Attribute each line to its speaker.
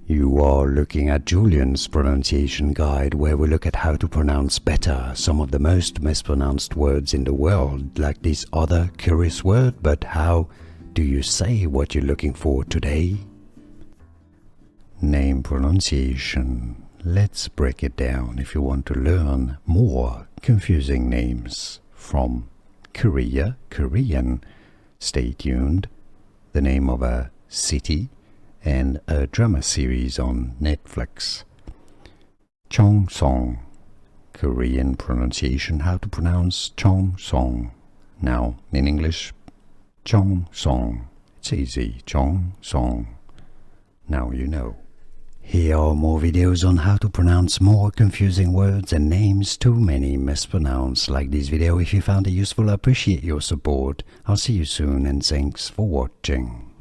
Speaker 1: You are looking at Julian's pronunciation guide, where we look at how to pronounce better some of the most mispronounced words in the world, like this other curious word. But how do you say what you're looking for today? Name pronunciation. Let's break it down if you want to learn more confusing names from Korea, Korean. Stay tuned. The name of a city and a drama series on Netflix. Gyeongseong. Korean pronunciation, how to pronounce Gyeongseong. Now, in English, Gyeongseong. It's easy, Gyeongseong. Now you know. Here are more videos on how to pronounce more confusing words and names too many mispronounced. Like this video if you found it useful. I appreciate your support. I'll see you soon and thanks for watching.